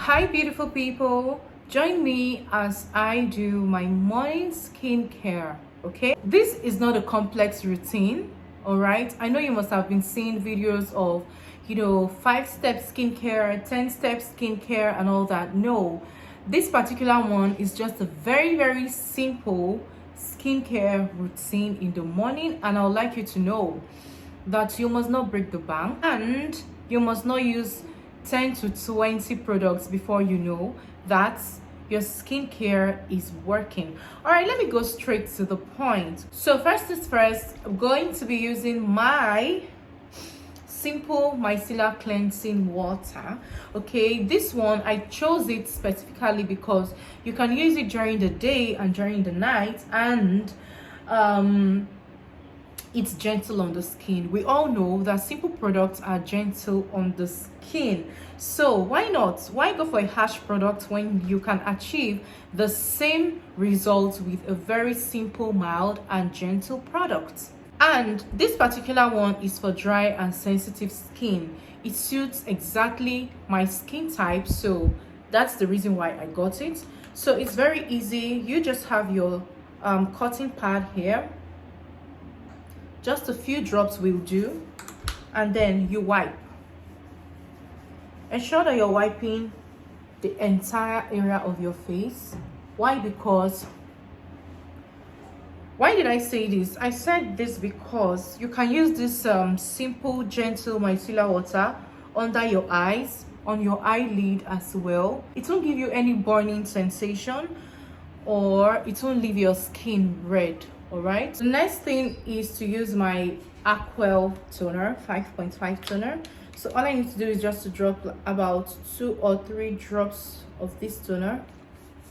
Hi beautiful people, join me as I do my morning skincare. Okay, this is not a complex routine. All right, I know you must have been seeing videos of 5-step skincare, 10-step skincare and all that. No, this particular one is just a very simple skincare routine in the morning, and I would like you to know that you must not break the bank and you must not use 10 to 20 products before you know that your skincare is working. All right, let me go straight to the point. So first is first, I'm going to be using my simple micellar cleansing water. Okay, this one I chose it specifically because you can use it during the day and during the night, and it's gentle on the skin. We all know that simple products are gentle on the skin, so why not? Why go for a harsh product when you can achieve the same results with a very simple, mild and gentle product? And this particular one is for dry and sensitive skin. It suits exactly my skin type, so that's the reason why I got it. So it's very easy. You just have your cotton pad here. Just a few drops will do, and then you wipe. Ensure that you're wiping the entire area of your face. Why? Because why did I say this? I said this because you can use this simple gentle micellar water under your eyes, on your eyelid as well. It won't give you any burning sensation, or it won't leave your skin red. All right, the next thing is to use my Aquel toner, 5.5 toner. So all I need to do is just to drop about 2 or 3 drops of this toner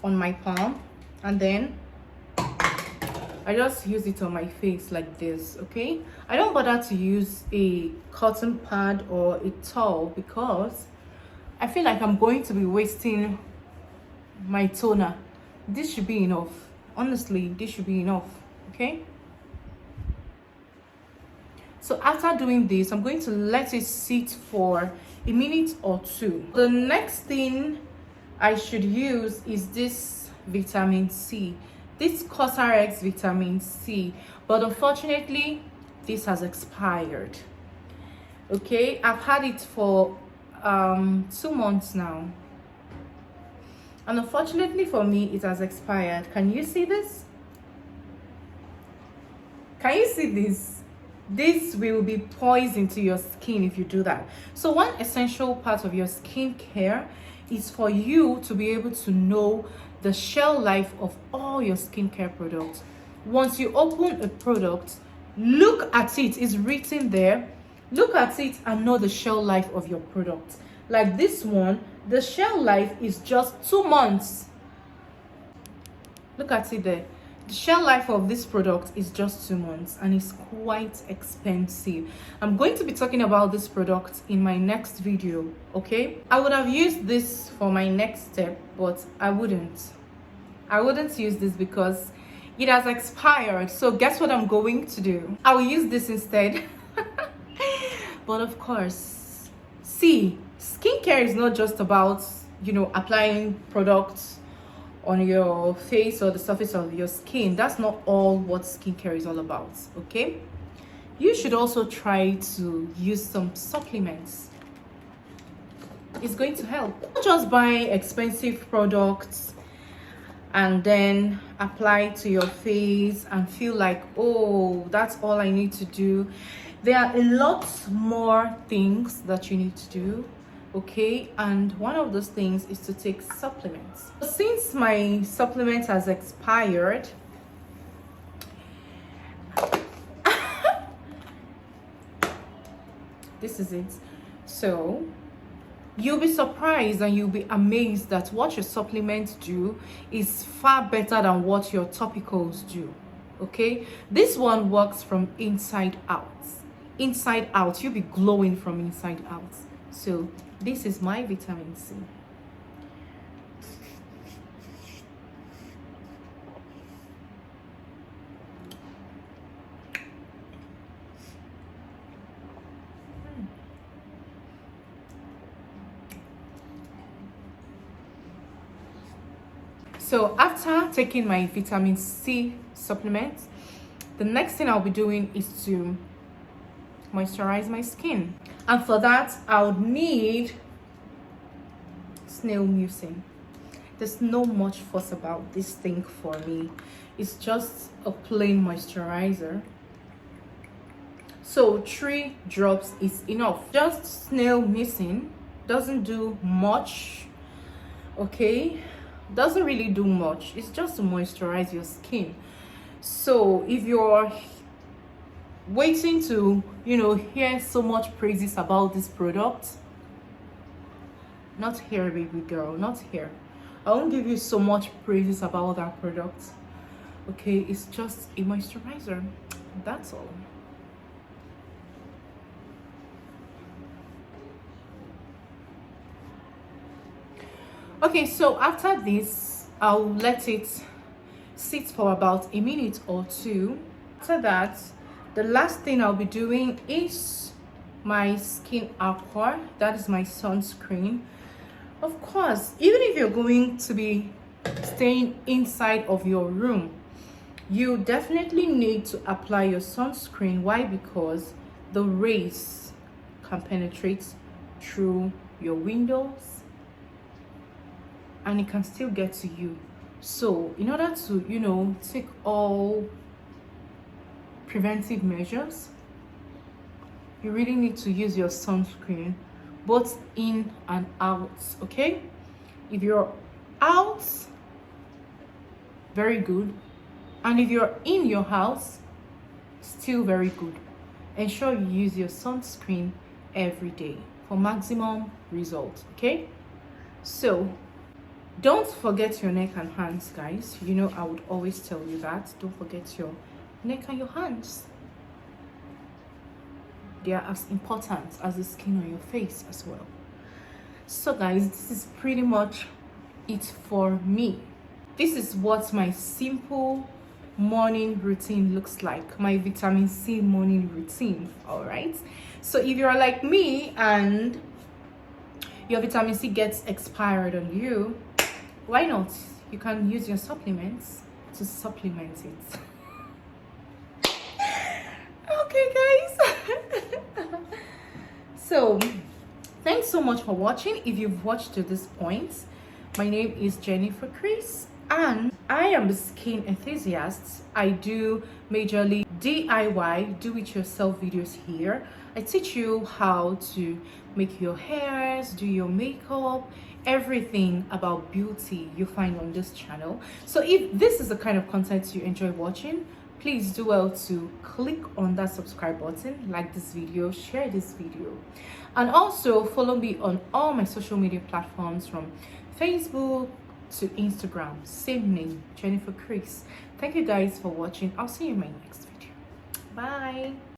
on my palm, and then I just use it on my face like this. Okay, I don't bother to use a cotton pad or a towel because I feel like I'm going to be wasting my toner. This should be enough. Honestly, this should be enough. Okay, so after doing this, I'm going to let it sit for a minute or two. The next thing I should use is this vitamin C, this CosRX vitamin C, but unfortunately this has expired. Okay, I've had it for 2 months now, and unfortunately for me it has expired. Can you see this? Can you see this? This will be poison to your skin if you do that. So one essential part of your skincare is for you to be able to know the shelf life of all your skincare products. Once you open a product, look at it. It's written there. Look at it and know the shelf life of your product. Like this one, the shelf life is just 2 months. Look at it there. The shelf life of this product is just 2 months, and it's quite expensive. I'm going to be talking about this product in my next video. Okay, I would have used this for my next step, but I wouldn't use this because it has expired. So guess what I'm going to do? I will use this instead. But of course, see, skincare is not just about applying products on your face or the surface of your skin. That's not all what skincare is all about. Okay, you should also try to use some supplements. It's going to help. Don't just buy expensive products and then apply to your face and feel like, oh, that's all I need to do. There are a lot more things that you need to do. Okay, and one of those things is to take supplements. Since my supplement has expired, this is it. So you'll be surprised and you'll be amazed that what your supplements do is far better than what your topicals do. Okay, this one works from inside out. Inside out, you'll be glowing from inside out. So this is my vitamin C. So after taking my vitamin C supplement, the next thing I'll be doing is to moisturize my skin. And for that, I'll need snail mucin. There's no much fuss about this thing for me. It's just a plain moisturizer. So 3 drops is enough. Just snail mucin doesn't do much, okay? Doesn't really do much. It's just to moisturize your skin. So if you're waiting to, hear so much praises about this product, not here, baby girl, not here. I won't give you so much praises about that product, okay? It's just a moisturizer, that's all. Okay, so after this, I'll let it sit for about a minute or 2. After that, the last thing I'll be doing is my skin aqua. That is my sunscreen. Of course, even if you're going to be staying inside of your room, you definitely need to apply your sunscreen. Why? Because the rays can penetrate through your windows and it can still get to you. So in order to take all preventive measures, you really need to use your sunscreen both in and out, okay? If you're out, very good. And if you're in your house, still very good. Ensure you use your sunscreen every day for maximum results, okay? So don't forget your neck and hands, guys. I would always tell you that. Don't forget your neck and your hands. They are as important as the skin on your face as well. So guys, this is pretty much it for me. This is what my simple morning routine looks like, my vitamin C morning routine. All right, so if you're like me and your vitamin C gets expired on you, why not? You can use your supplements to supplement it. Okay guys. So thanks so much for watching. If you've watched to this point, my name is Jennifer Chris and I am a skin enthusiast. I do majorly DIY, do it yourself videos here. I teach you how to make your hairs, do your makeup, everything about beauty you find on this channel. So if this is the kind of content you enjoy watching, please do well to click on that subscribe button, like this video, share this video, and also follow me on all my social media platforms from Facebook to Instagram. Same name, Jennifer Chris. Thank you guys for watching. I'll see you in my next video. Bye.